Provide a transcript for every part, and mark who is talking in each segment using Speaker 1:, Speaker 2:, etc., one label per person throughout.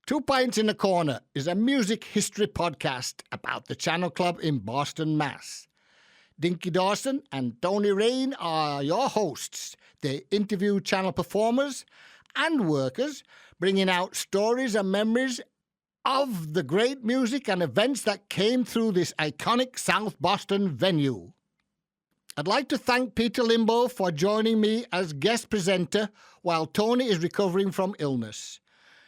Speaker 1: Two Pints in a Corner is a music history podcast about the Channel Club in Boston, Mass. Dinky Dawson and Tony Raine are your hosts. They interview channel performers and workers, bringing out stories and memories of the great music and events that came through this iconic South Boston venue. I'd like to thank Peter Limbo for joining me as guest presenter while Tony is recovering from illness.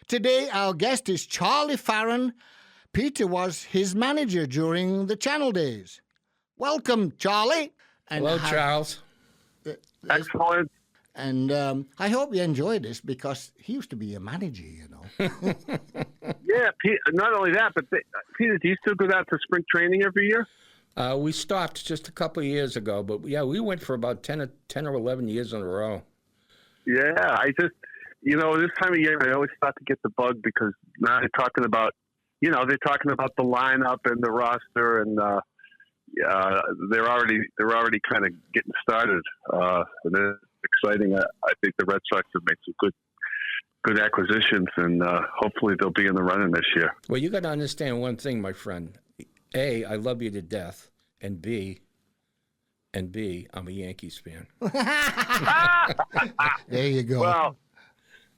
Speaker 1: Today, our guest is Charlie Farron. Peter was his manager during the Channel days. Welcome, Charlie. And
Speaker 2: hello, Charles.
Speaker 3: Excellent.
Speaker 1: And I hope you enjoyed this because he used to be a manager, you know.
Speaker 3: Yeah, not only that, but Peter, do you still go out to spring training every year?
Speaker 2: We stopped just a couple of years ago, but yeah, we went for about 10 or 11 years in a row.
Speaker 3: Yeah, this time of year, I always start to get the bug because now they're talking about, they're talking about the lineup and the roster, and they're already kind of getting started. And it's exciting. I think the Red Sox have made some good acquisitions, and hopefully they'll be in the running this year.
Speaker 2: Well, you got to understand one thing, my friend. A, I love you to death, and B, I'm a Yankees fan.
Speaker 1: There you go.
Speaker 3: Well,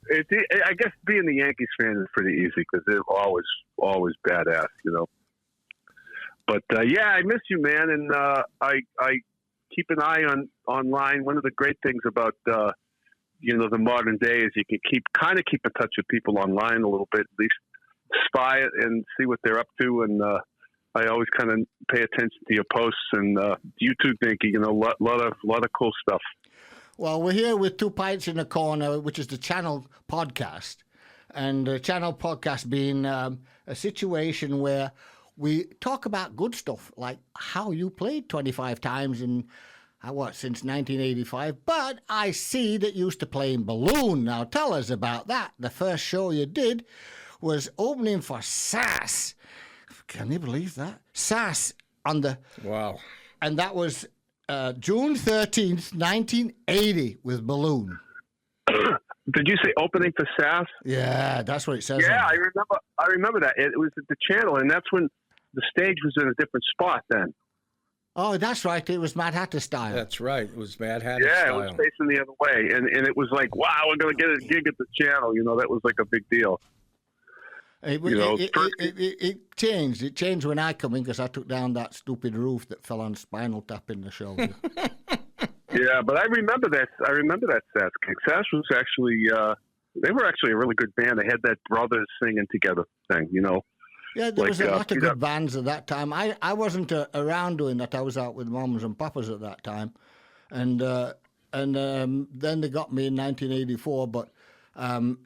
Speaker 3: I guess being the Yankees fan is pretty easy because they're always badass, But yeah, I miss you, man, and I keep an eye online. One of the great things about the modern day is you can keep in touch with people online a little bit, at least spy it and see what they're up to. And I always kind of pay attention to your posts, and you too, Dinky. A lot of cool stuff.
Speaker 1: Well, we're here with Two Pints in a Corner, which is the Channel podcast. And the Channel podcast being a situation where we talk about good stuff, like how you played 25 times since 1985. But I see that you used to play in Balloon. Now, tell us about that. The first show you did was opening for SAS. Can you believe that? SAS on the...
Speaker 2: Wow.
Speaker 1: And that was... June 13th, 1980 with Balloon.
Speaker 3: Did you say opening for SAS?
Speaker 1: Yeah, that's what it says.
Speaker 3: Yeah, I remember that. It was at the Channel, and that's when the stage was in a different spot then.
Speaker 1: Oh, that's right. It was Mad Hatter style.
Speaker 2: That's right. It was Mad Hatter
Speaker 3: style.
Speaker 2: style.
Speaker 3: Yeah, it was facing the other way. And it was like, wow, we're going to get a gig at the Channel. That was like a big deal.
Speaker 1: It changed. It changed when I come in because I took down that stupid roof that fell on Spinal Tap in the shoulder.
Speaker 3: Yeah, but I remember that. SAS gig. SAS was actually they were actually a really good band. They had that brothers singing together thing.
Speaker 1: Yeah, there was a lot of good bands at that time. I wasn't around doing that. I was out with mums and papas at that time, and then they got me in 1984. But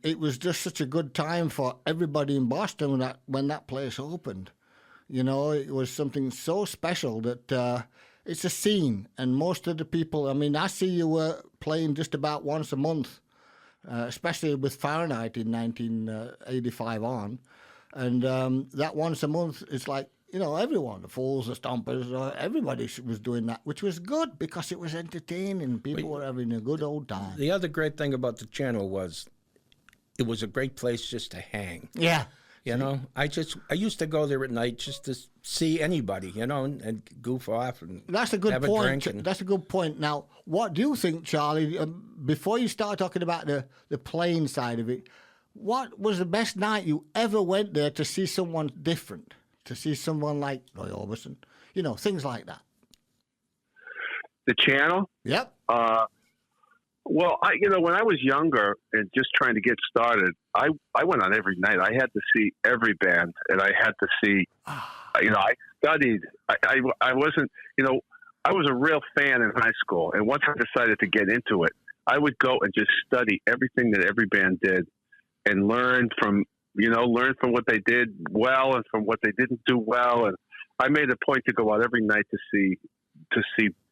Speaker 1: it was just such a good time for everybody in Boston when that place opened. It was something so special that it's a scene, and most of the people. I mean, I see you were playing just about once a month, especially with Fahrenheit in 1985 on. And that once a month is like, everyone, the Fools, the Stompers, everybody was doing that, which was good because it was entertaining. People were having a good old time.
Speaker 2: The other great thing about the Channel was it was a great place just to hang.
Speaker 1: Yeah.
Speaker 2: I used to go there at night just to see anybody, and goof off and
Speaker 1: That's a good
Speaker 2: have
Speaker 1: point.
Speaker 2: a drink.
Speaker 1: That's a good point. Now, what do you think, Charlie, before you start talking about the playing side of it, what was the best night you ever went there to see someone different, to see someone like Roy Orbison, things like that?
Speaker 3: The Channel?
Speaker 1: Yep.
Speaker 3: Well, when I was younger and just trying to get started, I went on every night. I had to see every band, and I had to see, I studied. I wasn't, I was a real fan in high school. And once I decided to get into it, I would go and just study everything that every band did and learn from what they did well and from what they didn't do well. And I made a point to go out every night to see,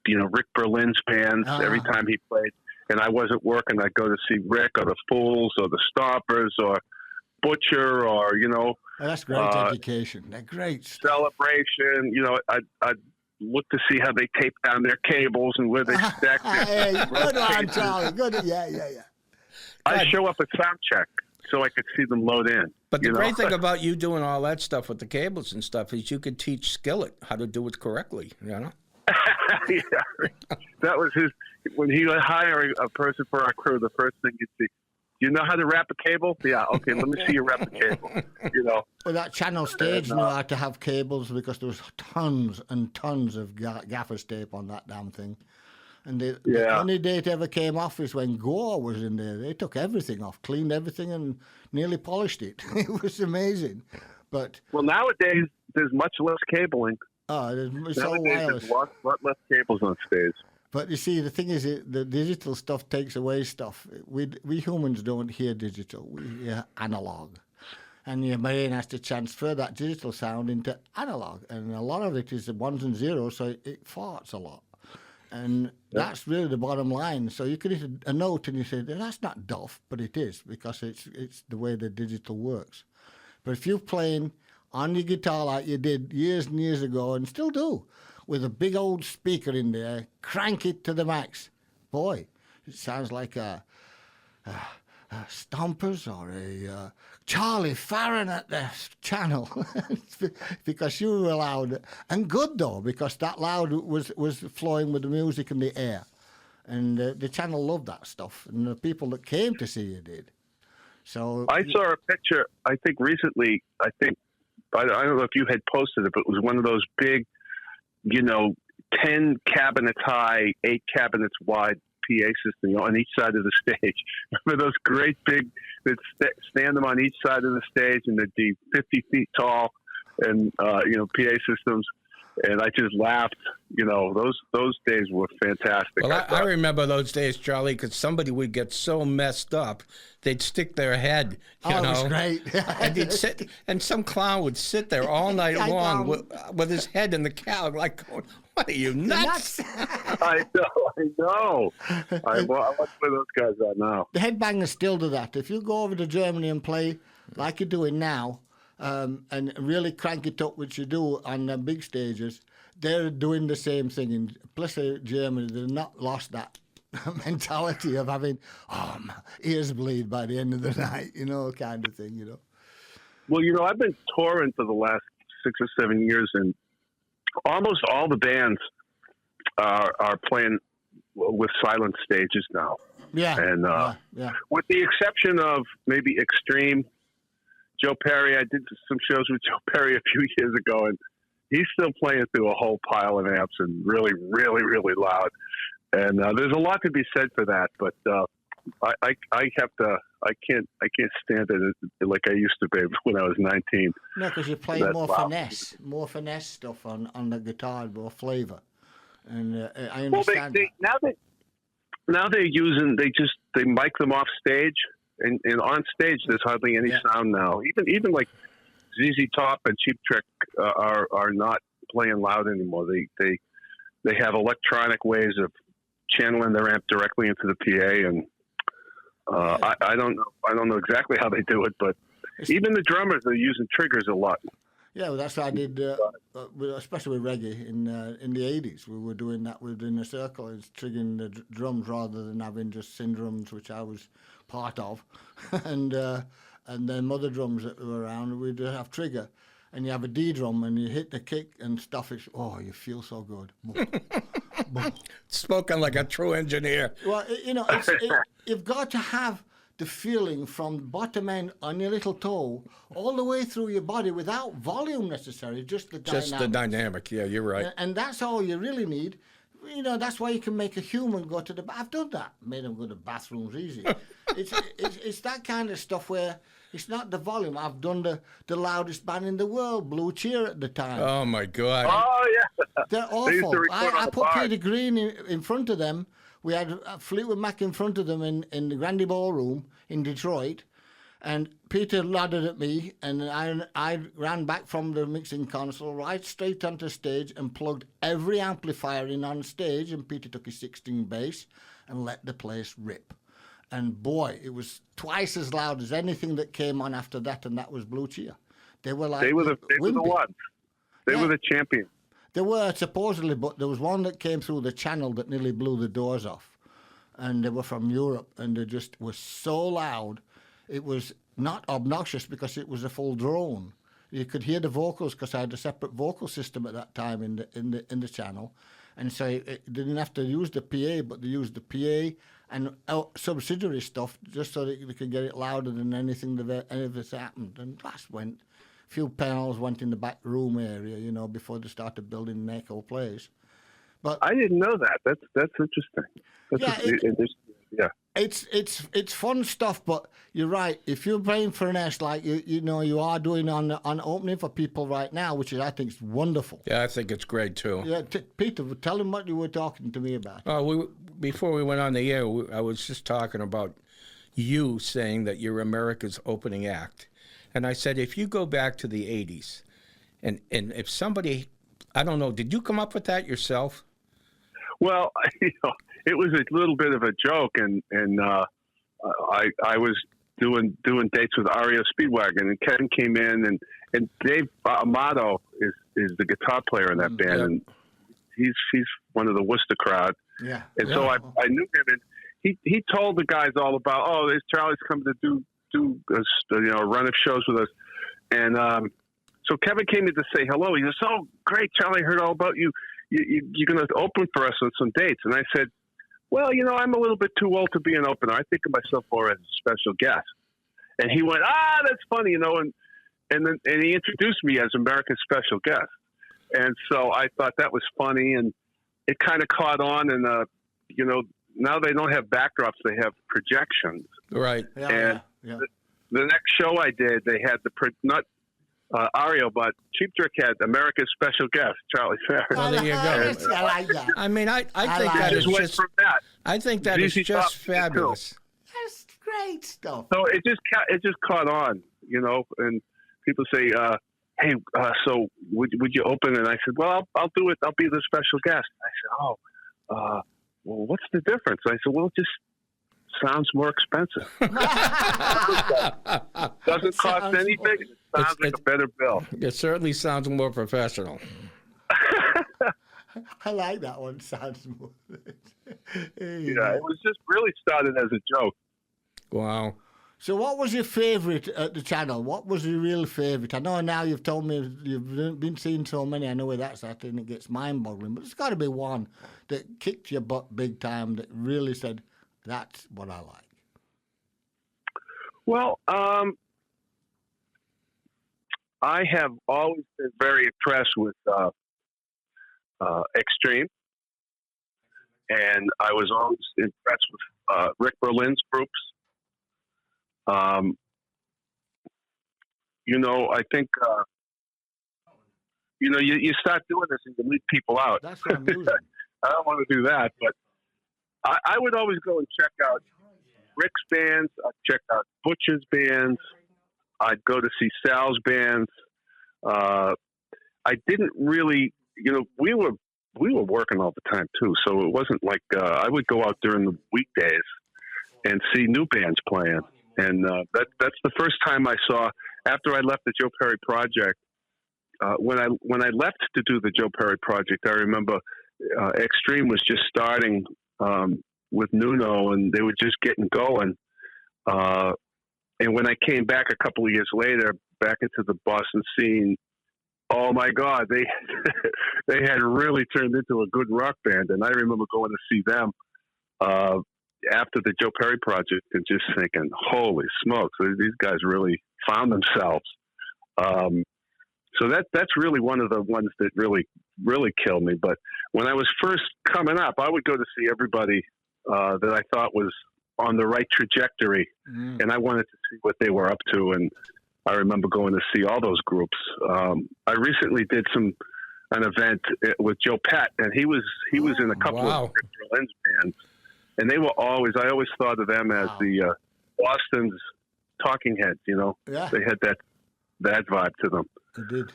Speaker 3: Rick Berlin's bands every time he played. And I wasn't working. I'd go to see Rick or the Fools or the Stompers or Butcher or,
Speaker 1: Oh, that's great education. They're great stuff.
Speaker 3: Celebration. I'd look to see how they tape down their cables and where they stack
Speaker 1: Hey, good on, Charlie. Good. Yeah.
Speaker 3: I show up at sound check. so I could see them load in.
Speaker 2: But the great thing about you doing all that stuff with the cables and stuff is you could teach Skillet how to do it correctly, you know?
Speaker 3: Yeah, that was his. When he would hire a person for our crew, the first thing you'd see, do you know how to wrap a cable? Yeah, okay, let me see you wrap a cable. You know.
Speaker 1: Well, that channel stage knew how to have cables because there was tons and tons of gaffer's tape on that damn thing. And the only day it ever came off is when Gore was in there. They took everything off, cleaned everything, and nearly polished it. It was amazing. But
Speaker 3: nowadays there's much less cabling.
Speaker 1: Oh, it's all
Speaker 3: nowadays
Speaker 1: wireless.
Speaker 3: there's a lot less cables on stage.
Speaker 1: But you see, the thing is, the digital stuff takes away stuff. We humans don't hear digital; we hear analog. And your brain has to transfer that digital sound into analog, and a lot of it is ones and zeros, so it farts a lot. And that's really the bottom line. So you could hit a note and you say, that's not duff, but it is, because it's the way the digital works. But if you're playing on your guitar like you did years and years ago, and still do, with a big old speaker in there, crank it to the max, boy, it sounds like a Stompers or a Charlie Farron at the channel. Because you were loud and good, though, because that loud was flowing with the music and the air, and the channel loved that stuff, and the people that came to see you did. So
Speaker 3: I saw a picture, I think recently, I don't know if you had posted it, but it was one of those big, 10 cabinets high, 8 cabinets wide PA system on each side of the stage. Remember those great big that stand them on each side of the stage, and they'd be 50 feet tall, and PA systems. And I just laughed. Those days were fantastic.
Speaker 2: Well, I remember those days, Charlie, because somebody would get so messed up, they'd stick their head. You know,
Speaker 1: it was great.
Speaker 2: And he'd sit, and some clown would sit there all night long with his head in the cow, like, going, "What are you, nuts?"
Speaker 3: I know. I wonder where those guys are now.
Speaker 1: The headbangers still do that. If you go over to Germany and play like you're doing now, and really crank it up, which you do on the big stages, they're doing the same thing. In Germany, they've not lost that mentality of having my ears bleed by the end of the night, kind of thing,
Speaker 3: Well, I've been touring for the last 6 or 7 years, and almost all the bands are playing with silent stages now.
Speaker 1: Yeah.
Speaker 3: And with the exception of maybe Extreme, Joe Perry, I did some shows with Joe Perry a few years ago, and he's still playing through a whole pile of amps and really, really, really loud. And there's a lot to be said for that, but I can't stand it like I used to be when I was 19.
Speaker 1: No, because you're playing more finesse stuff on the guitar, more flavor. And I understand.
Speaker 3: Now they're using they mic them off stage. And on stage, there's hardly any sound now. Even like ZZ Top and Cheap Trick are not playing loud anymore. They have electronic ways of channeling their amp directly into the PA, and I don't know exactly how they do it, but even the drummers are using triggers a lot.
Speaker 1: Yeah, well, that's what I did, especially with reggae in the 80s. We were doing that within a circle, it's triggering the drums rather than having just syndromes, which I was part of, and then other drums that were around, we'd have trigger, and you have a D drum, and you hit the kick and stuff. You feel so good.
Speaker 2: Spoken like a true engineer.
Speaker 1: Well, you've got to have the feeling from bottom end on your little toe all the way through your body without volume necessarily, just the dynamic.
Speaker 2: Just the dynamic, yeah, you're right.
Speaker 1: And that's all you really need. That's why you can make a human go to the bath. I've done that. Made them go to the bathrooms easy. It's that kind of stuff where it's not the volume. I've done the loudest band in the world, Blue Cheer at the time.
Speaker 2: Oh, my God.
Speaker 3: Oh, yeah.
Speaker 1: They're awful. I put Peter Green in front of them. We had Fleetwood Mac in front of them in the Grandy Ballroom in Detroit. And Peter nodded at me, and I ran back from the mixing console right straight onto stage and plugged every amplifier in on stage, and Peter took his 16 bass and let the place rip. And boy, it was twice as loud as anything that came on after that, and that was Blue Cheer. They were like... They were the
Speaker 3: ones. They were the champions.
Speaker 1: They were, supposedly, but there was one that came through the channel that nearly blew the doors off. And they were from Europe, and they just were so loud. It was not obnoxious because it was a full drone. You could hear the vocals because I had a separate vocal system at that time in the channel, and so it didn't have to use the PA, but they used the PA and subsidiary stuff just so that they could get it louder than anything that ever happened. And that's when a few panels went in the back room area, you know, before they started building an echo place. But
Speaker 3: I didn't know that. That's interesting. Yeah,
Speaker 1: it's fun stuff. But you're right. If you're playing for an S like you are doing on opening for people right now, which I think is wonderful.
Speaker 2: Yeah, I think it's great too.
Speaker 1: Yeah, Peter, tell him what you were talking to me about.
Speaker 2: Before we went on the air, I was just talking about you saying that you're America's opening act, and I said if you go back to the '80s, and if somebody, I don't know, did you come up with that yourself?
Speaker 3: Well, it was a little bit of a joke, and I was doing dates with REO Speedwagon, and Ken came in, and Dave Amato is the guitar player in that band, and he's one of the Worcester crowd.
Speaker 1: Yeah.
Speaker 3: And so I knew him, and he told the guys all about, there's Charlie's coming to do a run of shows with us, and so Kevin came in to say hello. He goes, "Oh, great, Charlie, I heard all about you. You're going to open for us on some dates." And I said, "Well, I'm a little bit too old to be an opener. I think of myself more as a special guest." And he went, "That's funny, and then he introduced me as America's special guest. And so I thought that was funny, and it kind of caught on. And now they don't have backdrops; they have projections.
Speaker 2: Right.
Speaker 3: Yeah, and the next show I did, they had not Ario, but Cheap Trick had America's special guest, Charlie Fair.
Speaker 2: Well, there you go.
Speaker 1: I like that.
Speaker 2: I mean, I think that is just
Speaker 3: that.
Speaker 2: I think that is just fabulous.
Speaker 1: That's great stuff.
Speaker 3: So it just caught on, and people say, "Hey, so would you open?" And I said, "Well, I'll do it. I'll be the special guest." I said, well, what's the difference? I said, "Well, it just sounds more expensive. Doesn't cost anything. It sounds like a better bill."
Speaker 2: It certainly sounds more professional.
Speaker 1: I like that one. Sounds more.
Speaker 3: Yeah, it was just really started as a joke.
Speaker 2: Wow.
Speaker 1: So what was your favourite at the channel? What was your real favourite? I know now you've told me you've been seeing so many. I know where that's at and it gets mind-boggling. But there's got to be one that kicked your butt big time that really said, "That's what I like."
Speaker 3: Well, I have always been very impressed with Extreme. And I was always impressed with Rick Berlin's groups. I think, you start doing this and you leave people out.
Speaker 1: That's what I'm using.
Speaker 3: I don't want to do that, but I would always go and check out Rick's bands. I'd check out Butch's bands. I'd go to see Sal's bands. I didn't really, we were working all the time too. So it wasn't like, I would go out during the weekdays and see new bands playing. And that's the first time I saw, after I left the Joe Perry Project, when I left to do the Joe Perry Project, I remember Extreme was just starting with Nuno, and they were just getting going. And when I came back a couple of years later, back into the Boston scene, oh my God, they they had really turned into a good rock band. And I remember going to see them after the Joe Perry Project and just thinking, holy smokes, these guys really found themselves. So that's really one of the ones that really, really killed me. But when I was first coming up, I would go to see everybody that I thought was on the right trajectory, and I wanted to see what they were up to. And I remember going to see all those groups. I recently did an event with Joe Pett, and he was in a couple of Rick Berlin's bands, and they were I always thought of them as the Boston's Talking Heads.
Speaker 1: Yeah.
Speaker 3: They had that vibe to them.
Speaker 1: They did.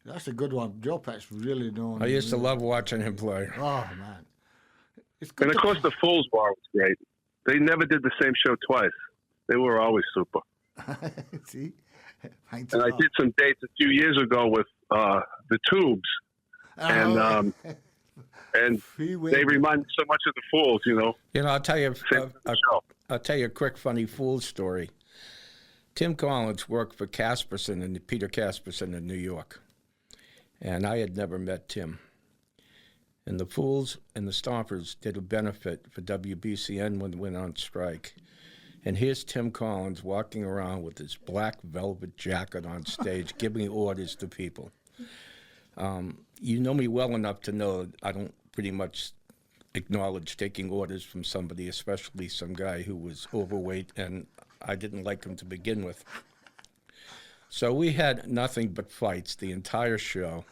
Speaker 1: That's a good one. Joe Pett's really known.
Speaker 2: I used to love watching him play.
Speaker 1: Oh man.
Speaker 3: And of course, the Fools Bar was great. They never did the same show twice. They were always super.
Speaker 1: See?
Speaker 3: And I did some dates a few years ago with the Tubes, and they remind me so much of the Fools.
Speaker 2: I'll tell you a quick funny Fool story. Tim Collins worked for Casperson and Peter Casperson in New York. And I had never met Tim. And the Fools and the Stompers did a benefit for WBCN when they went on strike. And here's Tim Collins walking around with his black velvet jacket on stage, giving orders to people. You know me well enough to know I don't pretty much acknowledge taking orders from somebody, especially some guy who was overweight, and I didn't like him to begin with. So we had nothing but fights the entire show.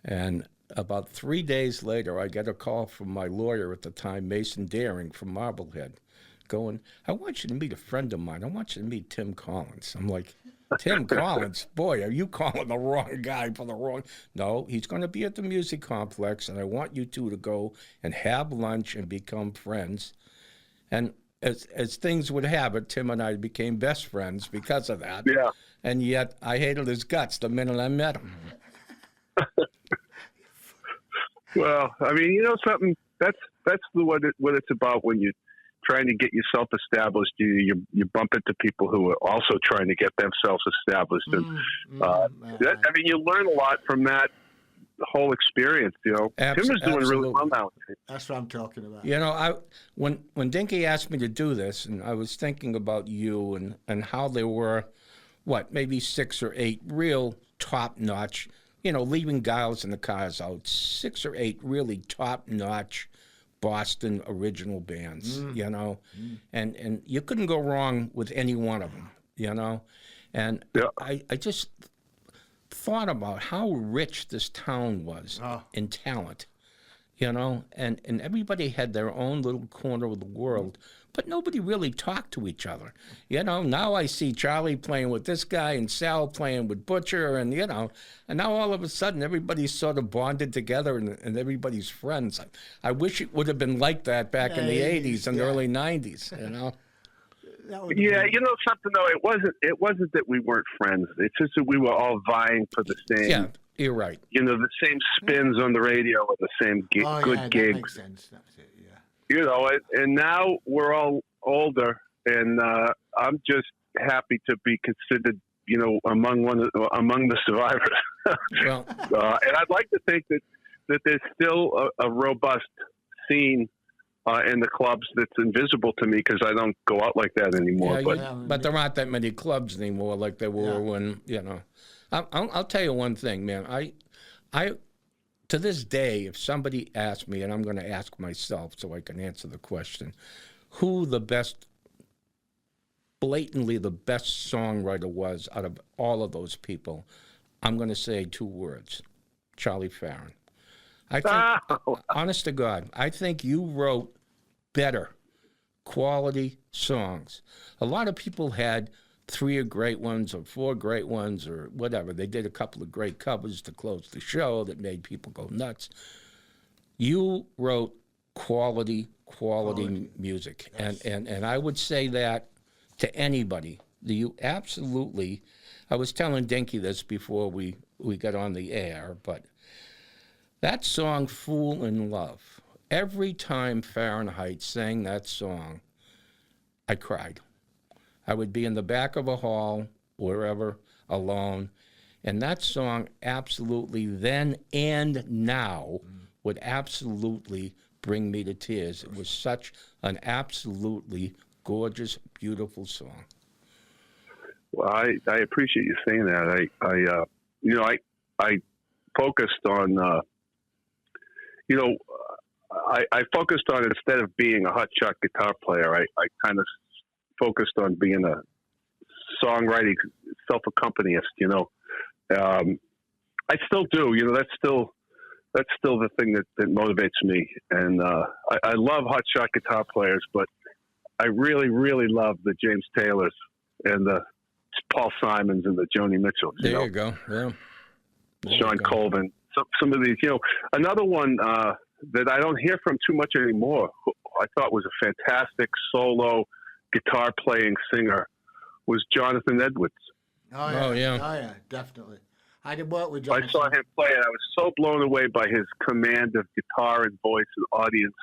Speaker 2: And about 3 days later, I get a call from my lawyer at the time, Mason Daring from Marblehead, going, I want you to meet a friend of mine. I want you to meet Tim Collins. I'm like, Tim Collins? Boy, are you calling the wrong guy for the wrong... No, he's going to be at the music complex, and I want you two to go and have lunch and become friends. And as things would have it, Tim and I became best friends because of that.
Speaker 3: Yeah.
Speaker 2: And yet I hated his guts the minute I met him.
Speaker 3: Well, I mean, you know something? That's what it's about when you're trying to get yourself established. You bump into people who are also trying to get themselves established, and I mean, you learn a lot from that whole experience. You know, Tim is doing really well now.
Speaker 1: That's what I'm talking about.
Speaker 2: You know, when Dinky asked me to do this, and I was thinking about you and how there were, maybe 6 or 8 real top-notch, you know, leaving Giles and the Cars out, 6 or 8 really top-notch Boston original bands, you know, and you couldn't go wrong with any one of them, you know, and I just thought about how rich this town was in talent, you know, and everybody had their own little corner of the world, but nobody really talked to each other. You know, now I see Charlie playing with this guy and Sal playing with Butcher, and, you know, and now all of a sudden everybody's sort of bonded together and everybody's friends. I wish it would have been like that back in the 80s and early 90s, you know.
Speaker 3: Yeah, you know something though, it wasn't that we weren't friends. It's just that we were all vying for the same.
Speaker 2: Yeah, you're right.
Speaker 3: You know, the same spins on the radio or the same good gigs. That makes
Speaker 1: sense. That's it. Yeah.
Speaker 3: You know, and now we're all older, and I'm just happy to be considered, you know, among the survivors.
Speaker 2: Well,
Speaker 3: and I'd like to think that there's still a robust scene in the clubs that's invisible to me because I don't go out like that anymore.
Speaker 2: But there aren't that many clubs anymore like there were when, you know. I'll tell you one thing, man. I to this day, if somebody asks me, and I'm going to ask myself so I can answer the question, who the best, blatantly the best songwriter was out of all of those people, I'm going to say 2 words, Charlie Farron. I think, honest to God, I think you wrote better quality songs. A lot of people had 3 great ones or 4 great ones or whatever. They did a couple of great covers to close the show that made people go nuts. You wrote quality music. Yes. And I would say that to anybody. You absolutely, I was telling Dinky this before we got on the air, but that song, Fool in Love, every time Fahrenheit sang that song, I cried. I would be in the back of a hall, wherever, alone, and that song absolutely then and now would absolutely bring me to tears. It was such an absolutely gorgeous, beautiful song.
Speaker 3: Well, I appreciate you saying that. I focused on, I focused on, instead of being a hotshot guitar player, I kind of focused on being a songwriting self-accompanist, you know. I still do, you know, that's still the thing that motivates me. And I love hotshot guitar players, but I really, really love the James Taylors and the Paul Simons and the Joni Mitchells.
Speaker 2: There you go. Yeah.
Speaker 3: Sean Colvin. Some of these, you know, another one that I don't hear from too much anymore, who I thought was a fantastic solo guitar playing singer, was Jonathan Edwards.
Speaker 1: Oh yeah, definitely. I did work with Jonathan.
Speaker 3: I saw him play, and I was so blown away by his command of guitar and voice and audience,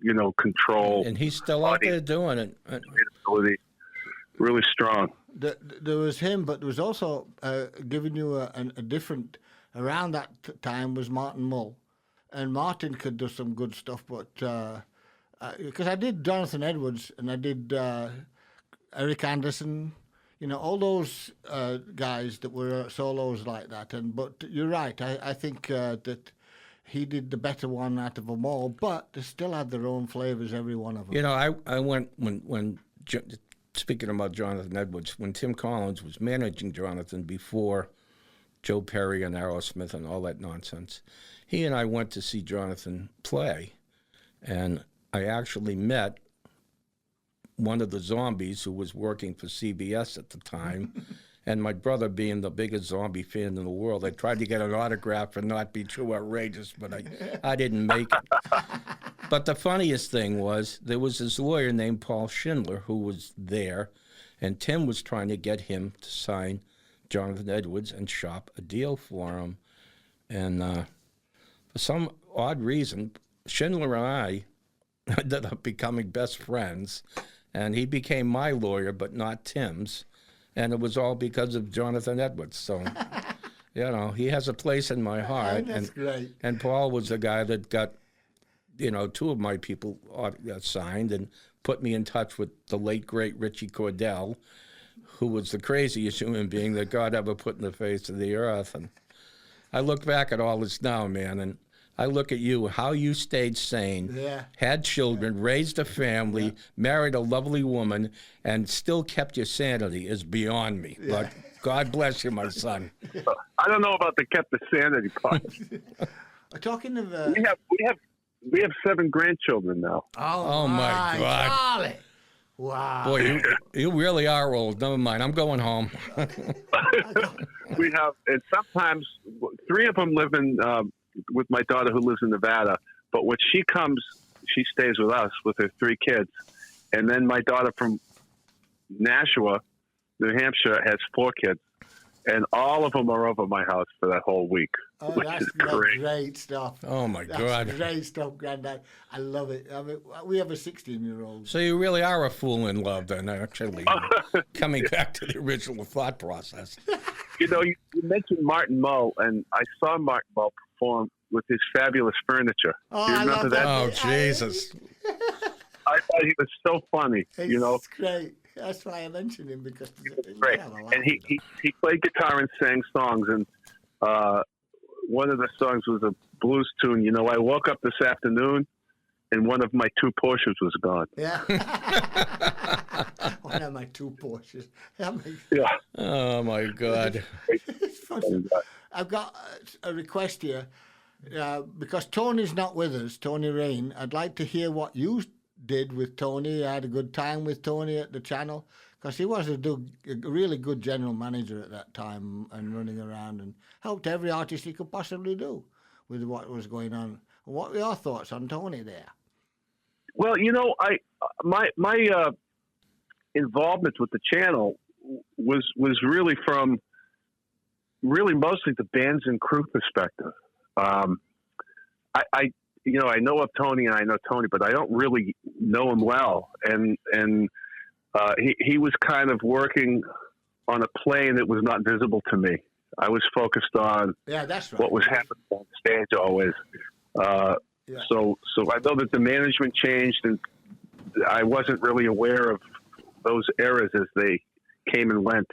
Speaker 3: you know, control.
Speaker 2: And he's still out there doing it.
Speaker 3: really strong.
Speaker 1: There was him, but there was also giving you a different. Around that time was Martin Mull, and Martin could do some good stuff. But because I did Jonathan Edwards and I did Eric Anderson, all those guys that were solos like that. But you're right. I think that he did the better one out of them all. But they still had their own flavors, every one of them.
Speaker 2: I went when speaking about Jonathan Edwards, when Tim Collins was managing Jonathan before Joe Perry and Aerosmith and all that nonsense, he and I went to see Jonathan play, and I actually met one of the Zombies who was working for CBS at the time, and my brother, being the biggest Zombie fan in the world, I tried to get an autograph and not be too outrageous, but I didn't make it. But the funniest thing was there was this lawyer named Paul Schindler who was there, and Tim was trying to get him to sign Jonathan Edwards and shop a deal for him. And for some odd reason, Schindler and I ended up becoming best friends, and he became my lawyer, but not Tim's. And it was all because of Jonathan Edwards. So, he has a place in my heart.
Speaker 1: That's great.
Speaker 2: And Paul was the guy that got, two of my people signed and put me in touch with the late, great Richie Cordell, who was the craziest human being that God ever put in the face of the earth. And I look back at all this now, man, and I look at you, how you stayed sane, had children, raised a family, married a lovely woman, and still kept your sanity is beyond me. Yeah. But God bless you, my son.
Speaker 3: I don't know about the kept the sanity part.
Speaker 1: Talking of...
Speaker 3: We have 7 grandchildren now.
Speaker 2: Oh my God.
Speaker 1: Charlie. Wow.
Speaker 2: Boy, you really are old. Never mind. I'm going home.
Speaker 3: We have, and sometimes 3 of them live in, with my daughter who lives in Nevada. But when she comes, she stays with us with her 3 kids. And then my daughter from Nashua, New Hampshire, has 4 kids. And all of them are over my house for that whole week.
Speaker 1: Oh, that's great stuff.
Speaker 2: Oh, my God.
Speaker 1: That's great stuff, Granddad. I love it. I mean, we have a 16-year-old.
Speaker 2: So you really are a fool in love, then, actually, coming back to the original thought process.
Speaker 3: You mentioned Martin Mull, and I saw Martin Mull perform with his fabulous furniture.
Speaker 1: Oh,
Speaker 3: do you remember that?
Speaker 2: Oh, Jesus.
Speaker 3: I thought he was so funny,
Speaker 1: It's great. That's why I mentioned him, because
Speaker 3: he's great. And he played guitar and sang songs, and one of the songs was a blues tune. I woke up this afternoon and one of my 2 Porsches was gone.
Speaker 1: Yeah. One of my 2 Porsches.
Speaker 3: Yeah.
Speaker 2: Oh, my God.
Speaker 1: I've got a request here. Because Tony's not with us, Tony Raine, I'd like to hear what you did with Tony. I had a good time with Tony at the channel, because he was a really good general manager at that time and running around and helped every artist he could possibly do with what was going on. What were your thoughts on Tony there?
Speaker 3: Well, my involvement with the channel was really from mostly the bands and crew perspective. I know of Tony and I know Tony, but I don't really know him well. And he was kind of working on a plane that was not visible to me. I was focused on what was happening on stage always. So I know that the management changed, and I wasn't really aware of those eras as they came and went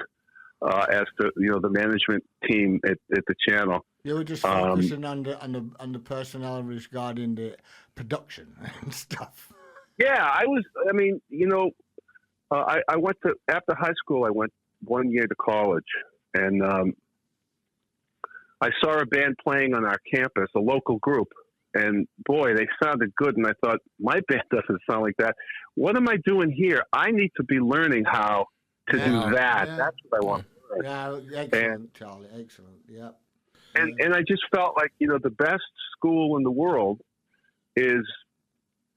Speaker 3: as to the management team at the channel.
Speaker 1: You were just focusing on the personnel regarding the production and stuff.
Speaker 3: Yeah, I was. I mean, I went to, after high school, I went 1 year to college, and I saw a band playing on our campus, a local group, and boy, they sounded good. And I thought, my band doesn't sound like that. What am I doing here? I need to be learning how to do that. Yeah. That's what I want to learn.
Speaker 1: Yeah, excellent, Charlie. Excellent. Yeah.
Speaker 3: And I just felt like, the best school in the world is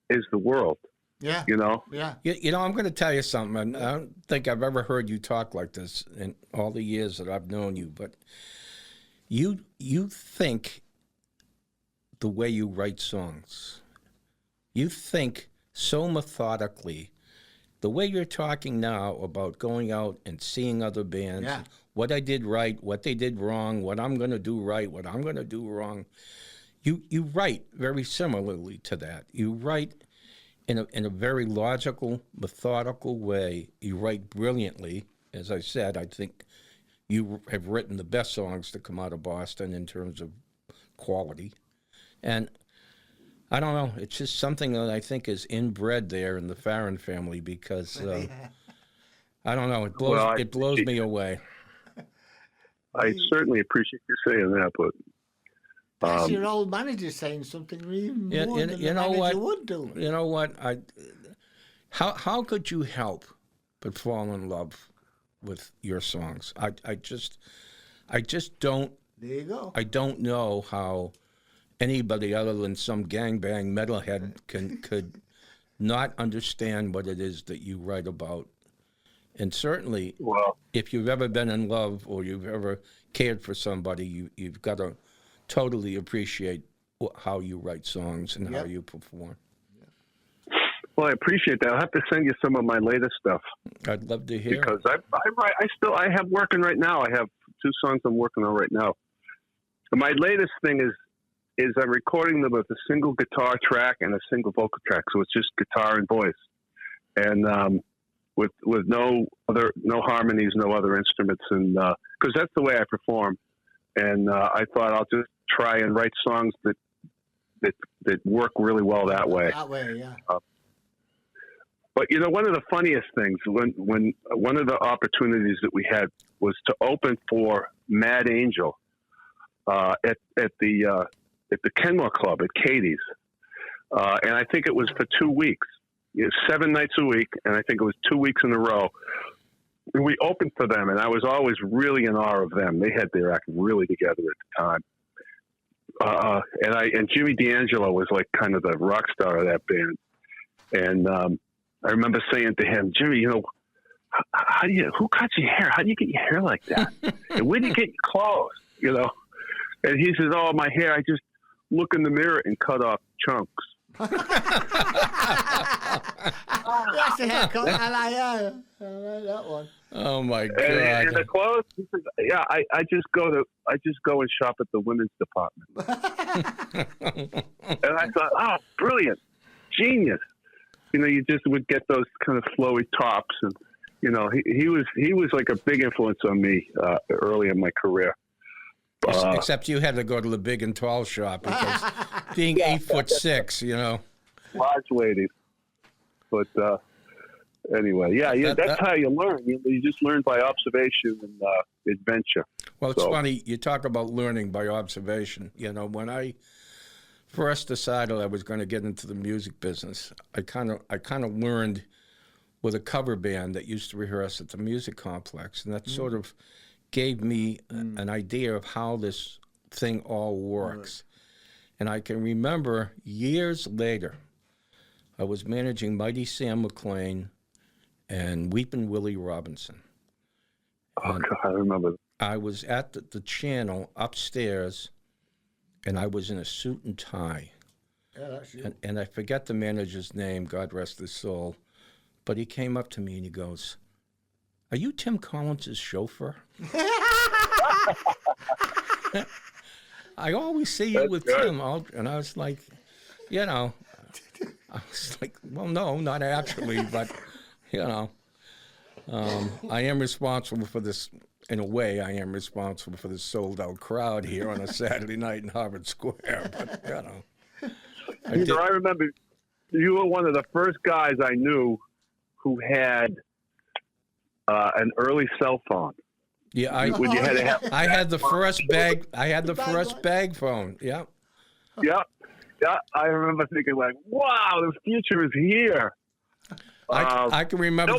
Speaker 3: the world.
Speaker 1: Yeah.
Speaker 2: Yeah. I'm going to tell you something. And I don't think I've ever heard you talk like this in all the years that I've known you, but you think the way you write songs. You think so methodically the way you're talking now about going out and seeing other bands, what I did right, what they did wrong, what I'm going to do right, what I'm going to do wrong, you write very similarly to that. You write in a very logical, methodical way. You write brilliantly. As I said, I think you have written the best songs to come out of Boston in terms of quality. And I don't know, it's just something that I think is inbred there in the Farron family because, I don't know, it blows me away.
Speaker 3: I certainly appreciate you saying that, but...
Speaker 1: That's your old manager saying something even more than the manager would do.
Speaker 2: You know what? How could you help but fall in love with your songs? I just don't.
Speaker 1: There you go.
Speaker 2: I don't know how anybody other than some gangbang metalhead could not understand what it is that you write about. And certainly, if you've ever been in love or you've ever cared for somebody, you've got to totally appreciate how you write songs and how you perform.
Speaker 3: Well, I appreciate that. I'll have to send you some of my latest stuff.
Speaker 2: I'd love to hear.
Speaker 3: Because I have working right now. I have 2 songs I'm working on right now. And my latest thing is I'm recording them with a single guitar track and a single vocal track. So it's just guitar and voice. And with no harmonies, no other instruments, and because that's the way I perform. And I thought I'll just try and write songs that work really well that way.
Speaker 1: That way, yeah.
Speaker 3: But one of the funniest things when one of the opportunities that we had was to open for Mad Angel at the Kenmore Club at Katie's, and I think it was for 2 weeks. 7 nights a week, and I think it was 2 weeks in a row. And we opened for them, and I was always really in awe of them. They had their act really together at the time. And Jimmy D'Angelo was like kind of the rock star of that band. And I remember saying to him, Jimmy, who cuts your hair? How do you get your hair like that? And where do you get your clothes? And he says, oh, my hair, I just look in the mirror and cut off chunks.
Speaker 1: That's a haircut. I like that one.
Speaker 2: Oh my God!
Speaker 3: And the clothes, yeah, I just go and shop at the women's department. And I thought, brilliant, genius. You just would get those kind of flowy tops, and he was like a big influence on me early in my career.
Speaker 2: Except you had to go to the big and tall shop because being 8'6",
Speaker 3: large ladies. But anyway, that's how you learn. You just learn by observation and adventure.
Speaker 2: Well, it's funny you talk about learning by observation. When I first decided I was going to get into the music business, I kind of learned with a cover band that used to rehearse at the music complex, and that sort of gave me an idea of how this thing all works. And I can remember years later, I was managing Mighty Sam McLean and Weepin' Willie Robinson.
Speaker 3: Oh, God, I remember.
Speaker 2: I was at the channel upstairs, and I was in a suit and tie.
Speaker 1: Yeah, that's you.
Speaker 2: And I forget the manager's name, God rest his soul, but he came up to me and he goes, "Are you Tim Collins' chauffeur?" I always see you with Tim. And I was like, I was like, well, no, not actually, but, I am responsible for this. In a way, I am responsible for this sold-out crowd here on a Saturday night in Harvard Square. But,
Speaker 3: I remember you were one of the first guys I knew who had an early cell phone.
Speaker 2: Yeah, I had the first bag. I had the first bag phone. Yeah.
Speaker 3: Yeah. I remember thinking like, "Wow, the future is here."
Speaker 2: I can remember.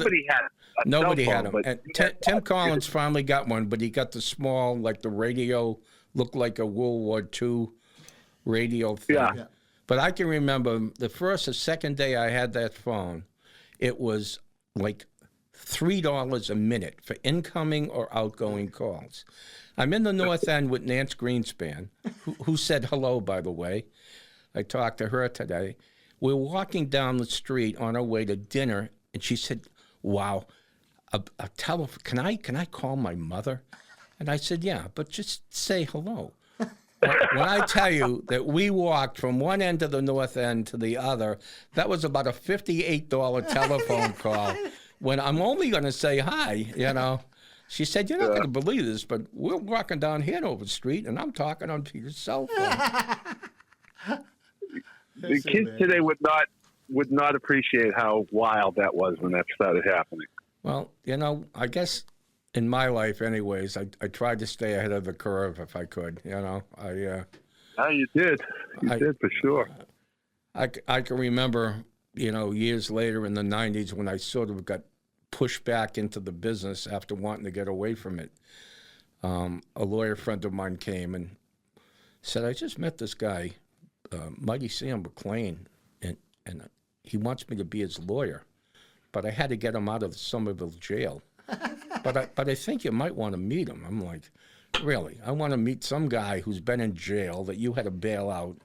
Speaker 3: Nobody
Speaker 2: had
Speaker 3: them.
Speaker 2: And Tim Collins finally got one, but he got the small, like the radio, looked like a World War II radio thing.
Speaker 3: Yeah.
Speaker 2: But I can remember the first or second day I had that phone, it was like $3 a minute for incoming or outgoing calls. I'm in the North End with Nance Greenspan, who said hello, by the way. I talked to her today. We're walking down the street on our way to dinner, and she said, wow, a telephone. Can I call my mother? And I said, yeah, but just say hello. When I tell you that we walked from one end of the north end to the other, that was about a $58 telephone call. When I'm only going to say hi, you know. She said, you're not going to believe this, but we're walking down Hanover Street, and I'm talking on Peter's cell phone.
Speaker 3: The kids today would not appreciate how wild that was when that started happening.
Speaker 2: Well, you know, I guess in my life anyways, I tried to stay ahead of the curve if I could, you know.
Speaker 3: You did. You did for sure.
Speaker 2: I can remember, you know, years later in the 90s when I sort of got pushed back into the business after wanting to get away from it. A lawyer friend of mine came and said, I just met this guy, Mighty Sam McLean, and he wants me to be his lawyer, but I had to get him out of the Somerville jail. But I think you might want to meet him. I'm like, really? I want to meet some guy who's been in jail that you had to bail out.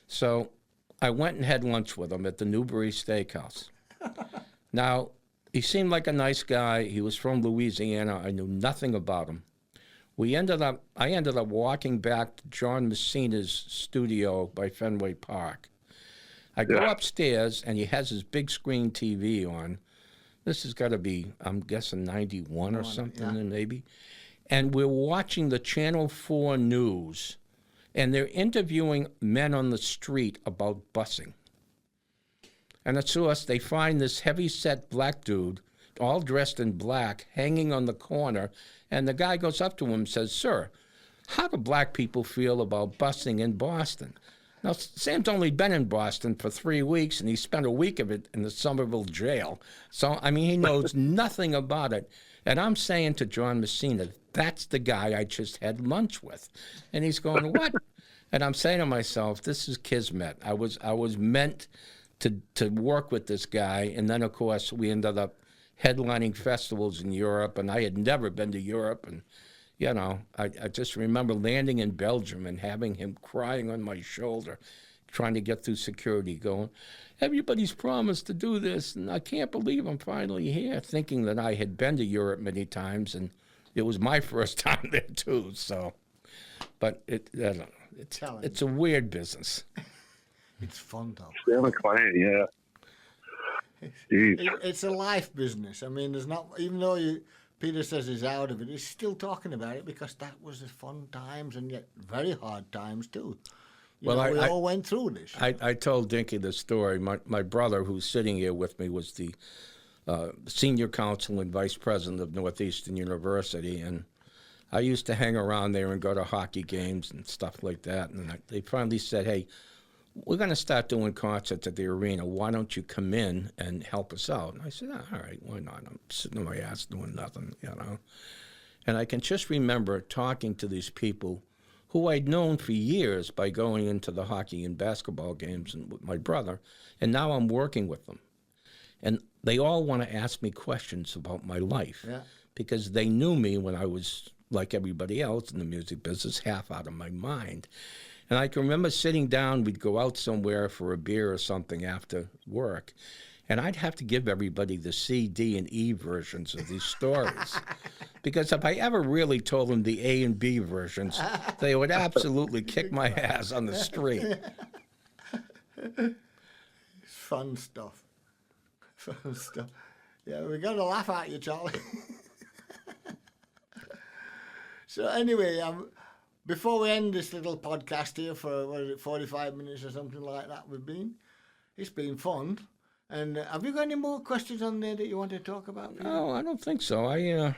Speaker 2: So I went and had lunch with him at the Newbury Steakhouse. Now, he seemed like a nice guy. He was from Louisiana. I knew nothing about him. I ended up walking back to John Messina's studio by Fenway Park. I go upstairs, and he has his big screen TV on. This has got to be, I'm guessing, 91 or something, maybe. And we're watching the Channel 4 news, and they're interviewing men on the street about busing. And of course, they find this heavy-set black dude, all dressed in black, hanging on the corner, and the guy goes up to him and says, sir, how do black people feel about busing in Boston? Now, Sam's only been in Boston for 3 weeks, and he spent a week of it in the Somerville jail. So, I mean, he knows nothing about it. And I'm saying to John Messina, that's the guy I just had lunch with. And he's going, what? And I'm saying to myself, this is kismet. I was meant to work with this guy. And then, of course, we ended up headlining festivals in Europe, and I had never been to Europe. And, you know, I just remember landing in Belgium and having him crying on my shoulder, trying to get through security, going, everybody's promised to do this, and I can't believe I'm finally here, thinking that I had been to Europe many times, and it was my first time there, too. So, but I don't know. It's a weird business.
Speaker 1: It's fun, though.
Speaker 3: Sam McLean, yeah.
Speaker 1: It's a life business. I mean, there's not, even though Peter says he's out of it, he's still talking about it because that was the fun times and yet very hard times too. We all went through this.
Speaker 2: I told Dinky the story. My brother, who's sitting here with me, was the senior counsel and vice president of Northeastern University, and I used to hang around there and go to hockey games and stuff like that. And they finally said, hey, we're going to start doing concerts at the arena. Why don't you come in and help us out? And I said, all right, why not? I'm sitting on my ass doing nothing, you know. And I can just remember talking to these people who I'd known for years by going into the hockey and basketball games and with my brother, and now I'm working with them. And they all want to ask me questions about my life because they knew me when I was, like everybody else in the music business, half out of my mind. And I can remember sitting down, we'd go out somewhere for a beer or something after work, and I'd have to give everybody the C, D, and E versions of these stories. Because if I ever really told them the A and B versions, they would absolutely kick my ass on the street.
Speaker 1: It's fun stuff. Fun stuff. Yeah, we got to laugh at you, Charlie. So anyway, before we end this little podcast here for, 45 minutes or something like that it's been fun. And have you got any more questions on there that you want to talk about?
Speaker 2: No, I don't think so. I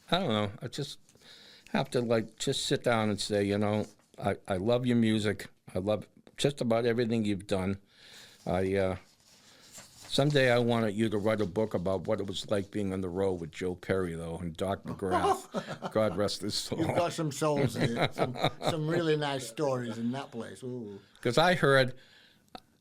Speaker 2: don't know. I just have to, just sit down and say, I love your music. I love just about everything you've done. Someday I wanted you to write a book about what it was like being on the road with Joe Perry, though, and Doc McGrath. God rest his soul.
Speaker 1: You've got some souls here. Some really nice stories in that place.
Speaker 2: Because I heard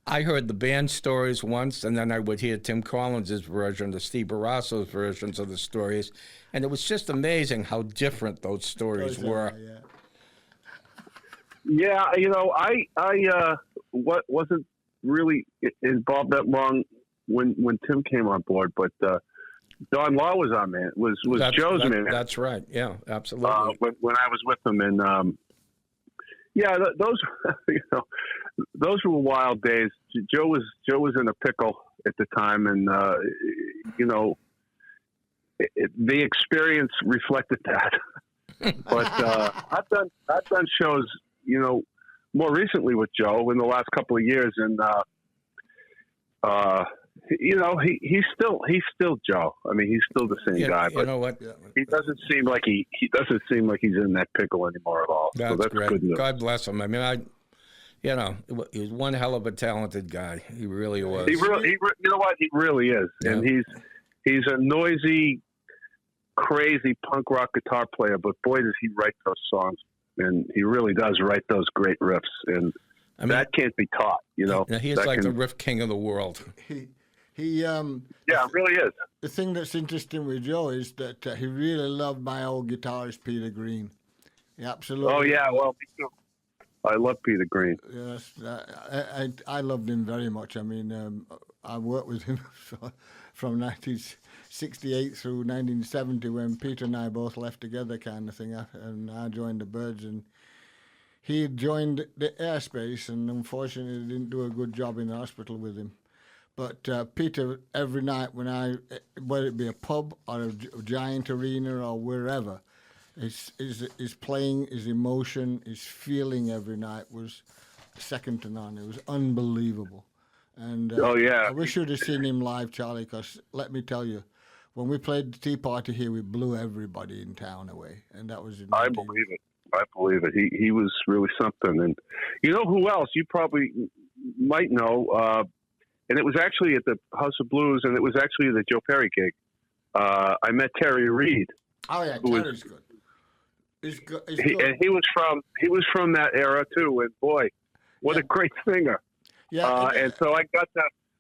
Speaker 2: the band stories once, and then I would hear Tim Collins' version, the Steve Barrasso's versions of the stories, and it was just amazing how different those stories were.
Speaker 3: Yeah, I wasn't really involved that long when Tim came on board, but Don Law was our man. Was Joe's man.
Speaker 2: That's right. Yeah, absolutely.
Speaker 3: When I was with him, and those those were wild days. Joe was in a pickle at the time, and the experience reflected that. But I've done shows, more recently with Joe in the last couple of years, and he's still Joe. I mean, he's still the same guy. But
Speaker 2: you know what?
Speaker 3: He doesn't seem like he's in that pickle anymore at all.
Speaker 2: That's great.
Speaker 3: Good news.
Speaker 2: God bless him. I mean, he was one hell of a talented guy. He really was.
Speaker 3: He really is, yeah. And he's a noisy, crazy punk rock guitar player. But boy, does he write those songs, and he really does write those great riffs, and that can't be taught.
Speaker 2: He is like the riff king of the world.
Speaker 1: He
Speaker 3: it really is.
Speaker 1: The thing that's interesting with Joe is that he really loved my old guitarist Peter Green. He absolutely. Oh
Speaker 3: yeah, well, me too. I love Peter Green.
Speaker 1: Yes, I loved him very much. I mean, I worked with him from 1968 through 1970 when Peter and I both left together, kind of thing. And I joined the Byrds, and he joined the airspace, and unfortunately didn't do a good job in the hospital with him. But Peter, every night whether it be a pub or a giant arena or wherever, his playing, his emotion, his feeling every night was second to none. It was unbelievable. And I wish you'd have seen him live, Charlie, because let me tell you, when we played the Tea Party here, we blew everybody in town away, and that was.
Speaker 3: I believe it. He was really something. And you know who else? You probably might know. And it was actually at the House of Blues, and it was actually the Joe Perry gig. I met Terry Reid.
Speaker 1: Oh yeah, Terry's good. He's good.
Speaker 3: And he was from that era too. And boy, what a great singer! Yeah. And so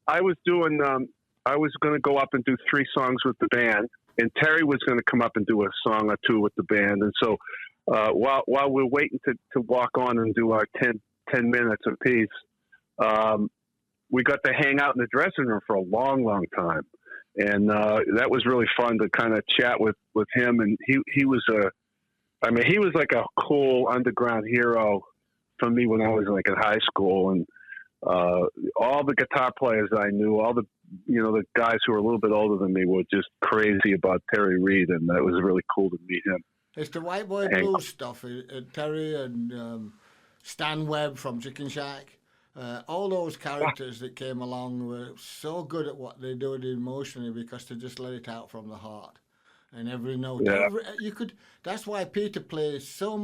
Speaker 3: I was doing. I was going to go up and do 3 songs with the band, and Terry was going to come up and do a song or 2 with the band. And so while we're waiting to walk on and do our 10 minutes apiece, we got to hang out in the dressing room for a long, long time. And that was really fun to kind of chat with him. And he was he was like a cool underground hero for me when I was like in high school. And all the guitar players I knew, all the guys who were a little bit older than me were just crazy about Terry Reid. And that was really cool to meet him.
Speaker 1: It's the White Boy Blues stuff. Terry and Stan Webb from Chicken Shack. All those characters that came along were so good at what they did emotionally because they just let it out from the heart. And every note, that's why Peter plays so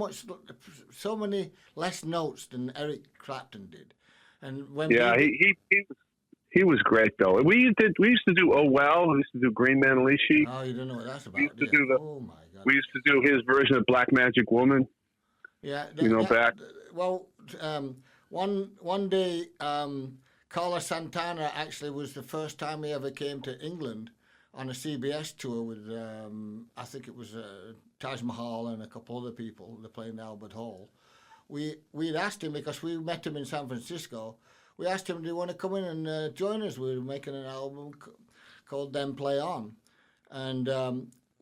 Speaker 1: many less notes than Eric Clapton did. And when he was great though. We used to do Oh Well. We used to do Green Man Alicia. Oh, you don't know what that's about.
Speaker 3: Oh my God. We used to do his version of Black Magic Woman.
Speaker 1: Yeah,
Speaker 3: back.
Speaker 1: Well. One day, Carlos Santana actually was the first time he ever came to England on a CBS tour with, I think it was Taj Mahal and a couple other people. They're playing the Albert Hall. We'd asked him, because we met him in San Francisco, we asked him, do you want to come in and join us? We were making an album called Then Play On. And,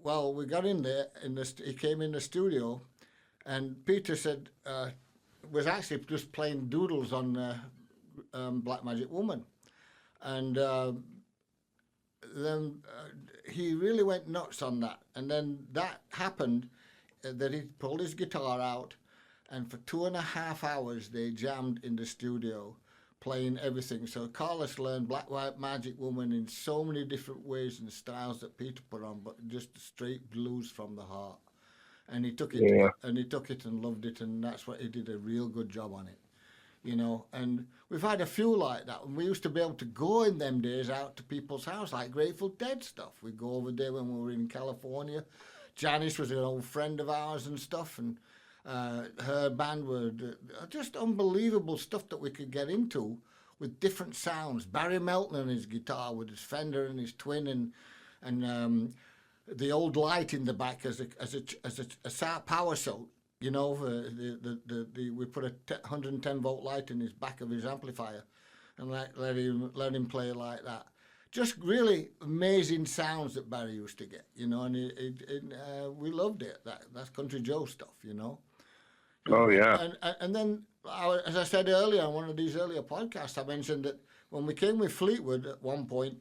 Speaker 1: we got in there, he came in the studio, and Peter said... was actually just playing doodles on Black Magic Woman. And then he really went nuts on that. And then that happened, that he pulled his guitar out, and for 2.5 hours they jammed in the studio, playing everything. So Carlos learned Black Magic Woman in so many different ways and styles that Peter put on, but just straight blues from the heart. And he took it, and loved it, and that's what he did a real good job on it, And we've had a few like that. And we used to be able to go in them days out to people's house, like Grateful Dead stuff. We'd go over there when we were in California. Janice was an old friend of ours and stuff, and her band were just unbelievable stuff that we could get into with different sounds. Barry Melton and his guitar with his Fender and his Twin, and the old light in the back as a power soak, we put a 110 volt light in his back of his amplifier, and let him play like that. just really amazing sounds that Barry used to get, you know, and we loved it. That's Country Joe stuff, you know.
Speaker 3: Oh yeah.
Speaker 1: And then, as I said earlier on one of these earlier podcasts, I mentioned that when we came with Fleetwood at one point,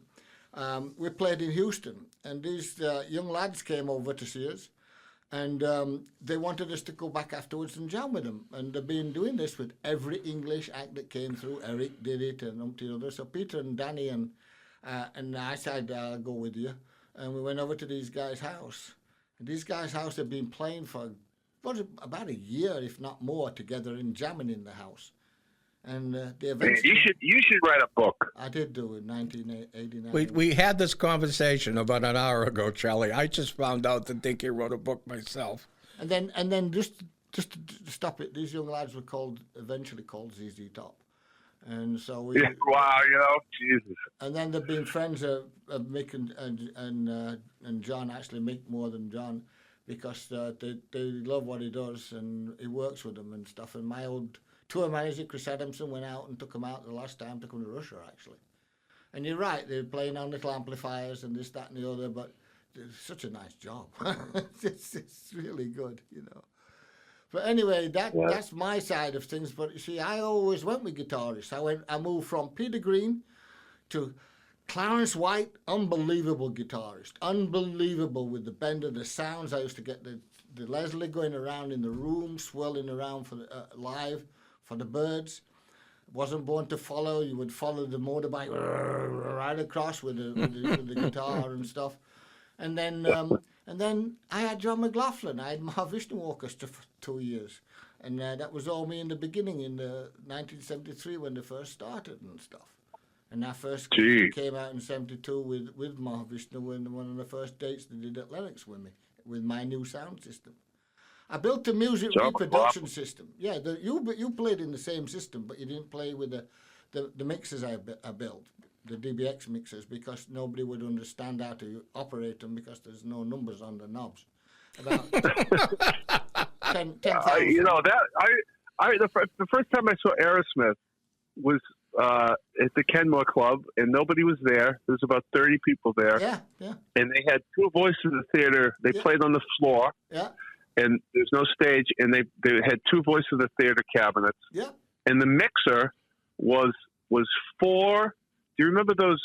Speaker 1: we played in Houston, and these young lads came over to see us, and they wanted us to go back afterwards and jam with them. And they've been doing this with every English act that came through. Eric did it, and umpteen others. So Peter and Danny and I said, I'll go with you. And we went over to these guys' house. And these guys' house had been playing for about a year, if not more, together and jamming in the house. And they eventually...
Speaker 3: You should write a book.
Speaker 1: I did do it in 1989.
Speaker 2: We had this conversation about an hour ago, Charlie. I just found out that Dinky wrote a book myself.
Speaker 1: And then just to stop it, these young lads were eventually called ZZ Top. And so we...
Speaker 3: Yeah, wow, you know, Jesus.
Speaker 1: And then they've been friends of Mick and John, actually Mick more than John, because they love what he does and he works with them and stuff. And my old tour manager, Chris Adamson, went out and took them out the last time, took them to Russia, actually. And you're right, they're playing on little amplifiers and this, that, and the other, but it's such a nice job. it's really good, you know. But anyway, that's my side of things. But you see, I always went with guitarists. I moved from Peter Green to Clarence White, unbelievable guitarist, unbelievable with the bend of the sounds. I used to get the Leslie going around in the room, swirling around for the, live for the Birds. Wasn't born to follow. You would follow the motorbike right across with the guitar and stuff. And then I had John McLaughlin. I had Mahavishnu Orchestra for 2 years. And that was all me in the beginning in 1973 when they first started and stuff. And that first came out in 72 with Mahavishnu, and one of the first dates they did at Lennox with me, with my new sound system. I built a music reproduction system. Yeah, you played in the same system, but you didn't play with the mixers I built, the DBX mixers, because nobody would understand how to operate them because there's no numbers on the knobs. About 10,000.
Speaker 3: You know, the first time I saw Aerosmith was at the Kenmore Club, and nobody was there. There was about 30 people there.
Speaker 1: Yeah.
Speaker 3: And they had two voices in the theater. They played on the floor.
Speaker 1: Yeah.
Speaker 3: And there's no stage, and they had two voices in the theater cabinets.
Speaker 1: Yeah.
Speaker 3: And the mixer was 4. Do you remember those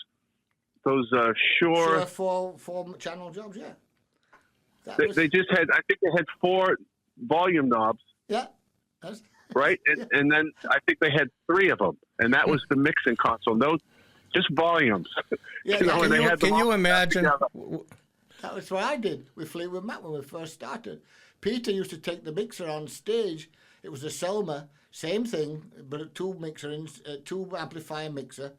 Speaker 3: Shure?
Speaker 1: Sure, 4 channel jobs. Yeah.
Speaker 3: They just had. I think they had 4 volume knobs.
Speaker 1: Yeah.
Speaker 3: Right, and then I think they had 3 of them, and that was the mixing console. No, just volumes.
Speaker 1: Yeah.
Speaker 2: Can you imagine?
Speaker 1: That was what I did with Fleetwood Mac when we first started. Peter used to take the mixer on stage. It was a Selmer, same thing, but 2 amplifier mixer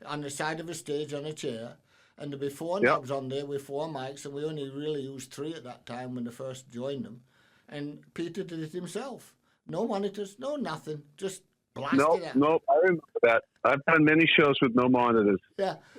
Speaker 1: on the side of a stage on a chair, and there'd be 4 knobs on there with 4 mics, and we only really used 3 at that time when they first joined them. And Peter did it himself. No monitors, no nothing, just blasted out.
Speaker 3: No, I remember that. I've done many shows with no monitors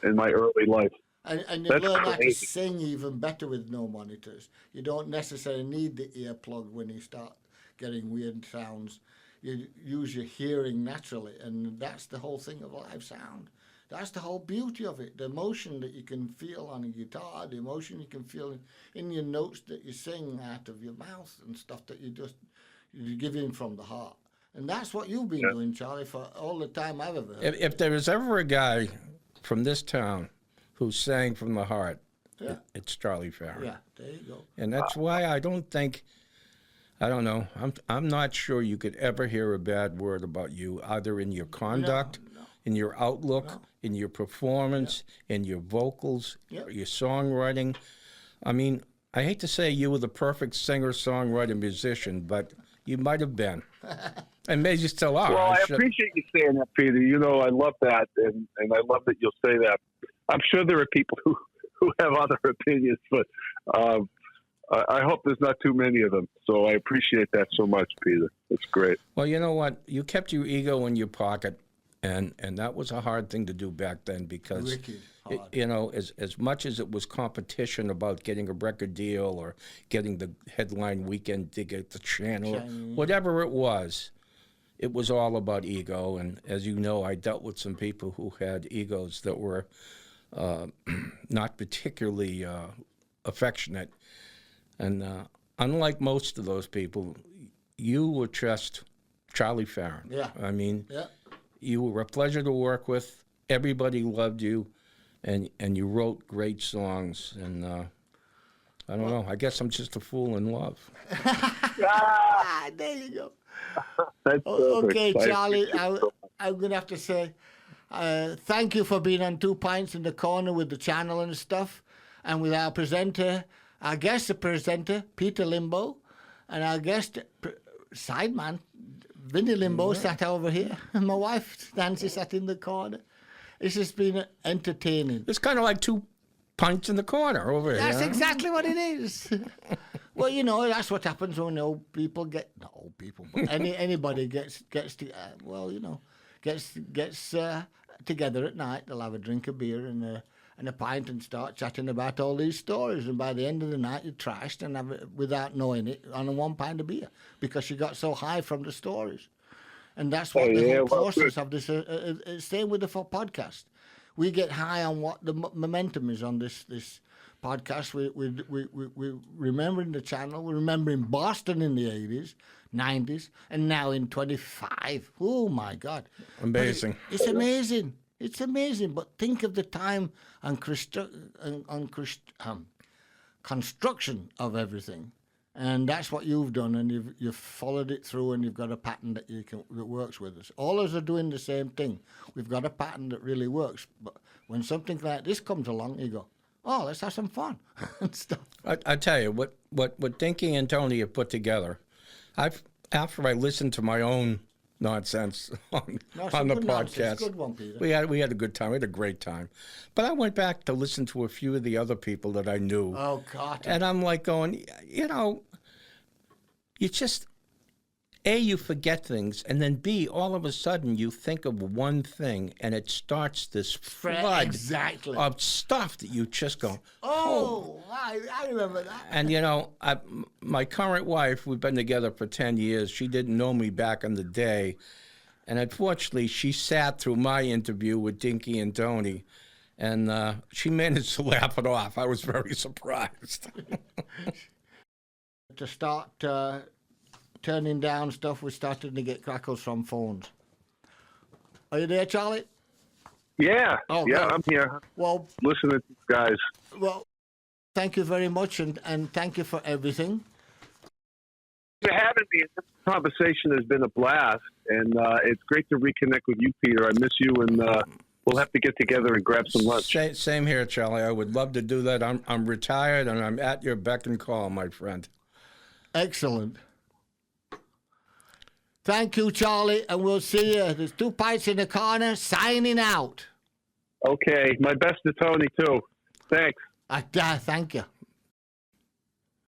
Speaker 3: in my early life.
Speaker 1: And you learn how to sing even better with no monitors. You don't necessarily need the earplug when you start getting weird sounds. You use your hearing naturally, and that's the whole thing of live sound. That's the whole beauty of it. The emotion that you can feel on a guitar, the emotion you can feel in your notes that you sing out of your mouth and stuff that you give in from the heart. And that's what you've been doing, Charlie, for all the time I've ever heard.
Speaker 2: If there was ever a guy from this town who sang from the heart, it's Charlie Farron.
Speaker 1: Yeah, there you go.
Speaker 2: And that's why I don't know, I'm not sure you could ever hear a bad word about you, either in your conduct, in your outlook, in your performance, in your vocals, your songwriting. I mean, I hate to say you were the perfect singer, songwriter, musician, but you might have been. And maybe you still are.
Speaker 3: Well, I appreciate you saying that, Peter. You know, I love that, and I love that you'll say that. I'm sure there are people who have other opinions, but I hope there's not too many of them. So I appreciate that so much, Peter. It's great.
Speaker 2: Well, you know what? You kept your ego in your pocket, and that was a hard thing to do back then because, you know, as much as it was competition about getting a record deal or getting the headline weekend gig at the channel, whatever it was all about ego. And as you know, I dealt with some people who had egos that were not particularly affectionate. And unlike most of those people, you were just Charlie Farron.
Speaker 1: Yeah.
Speaker 2: I mean,
Speaker 1: Yeah.
Speaker 2: you were a pleasure to work with. Everybody loved you, and you wrote great songs. And I don't know. I guess I'm just a fool in love.
Speaker 1: There you go.
Speaker 3: That's
Speaker 1: Okay,
Speaker 3: perfect.
Speaker 1: Charlie, I'm going to have to say thank you for being on 2 Pints in the Corner with the channel and stuff, and with our presenter, our guest presenter, Peter Limbo, and our guest sideman, Vinnie Limbo, sat over here, and my wife, Nancy, sat in the corner. It's just been entertaining.
Speaker 2: It's kind of like 2 Pints in the Corner over here.
Speaker 1: That's exactly what it is. Well, you know, that's what happens when old people get, not old people, but anybody gets to, well, you know, gets together at night. They'll have a drink of beer and a pint and start chatting about all these stories. And by the end of the night, you're trashed and have it, without knowing it, on a 1 pint of beer because you got so high from the stories. And that's what the whole process of this. Same with the podcast. We get high on what the momentum is on this podcast. We're remembering the channel. We're remembering Boston in the 80s, 90s, and now in 25. Oh, my God.
Speaker 2: Amazing.
Speaker 1: It's amazing. It's amazing. But think of the time on construction of everything. And that's what you've done, and you've followed it through, and you've got a pattern that that works with us. All of us are doing the same thing. We've got a pattern that really works. But when something like this comes along, you go, "Oh, let's have some fun," and stuff.
Speaker 2: I tell you what Dinky and Tony have put together. After I listened to my own nonsense on the podcast,
Speaker 1: Nonsense. Good one, Peter.
Speaker 2: we had a good time. We had a great time. But I went back to listen to a few of the other people that I knew.
Speaker 1: Oh God!
Speaker 2: And I'm like going, you know, you just, A, you forget things, and then B, all of a sudden you think of one thing, and it starts this flood
Speaker 1: Exactly.
Speaker 2: of stuff that you just go,
Speaker 1: Oh, I remember that.
Speaker 2: And, you know, my current wife, we've been together for 10 years. She didn't know me back in the day. And unfortunately, she sat through my interview with Dinky and Tony, and she managed to laugh it off. I was very surprised.
Speaker 1: To start turning down stuff, we're starting to get crackles from phones. Are you there, Charlie?
Speaker 3: Yeah.
Speaker 1: Oh,
Speaker 3: yeah,
Speaker 1: good.
Speaker 3: I'm here.
Speaker 1: Well,
Speaker 3: Listening to you guys.
Speaker 1: well, thank you very much, and thank you for everything.
Speaker 3: For having me. This conversation has been a blast, and it's great to reconnect with you, Peter. I miss you, and we'll have to get together and grab some lunch.
Speaker 2: Same here, Charlie. I would love to do that. I'm retired, and I'm at your beck and call, my friend.
Speaker 1: Excellent. Thank you, Charlie, and we'll see you. There's 2 Pints in the Corner, signing out.
Speaker 3: Okay. My best to Tony, too. Thanks.
Speaker 1: Thank you.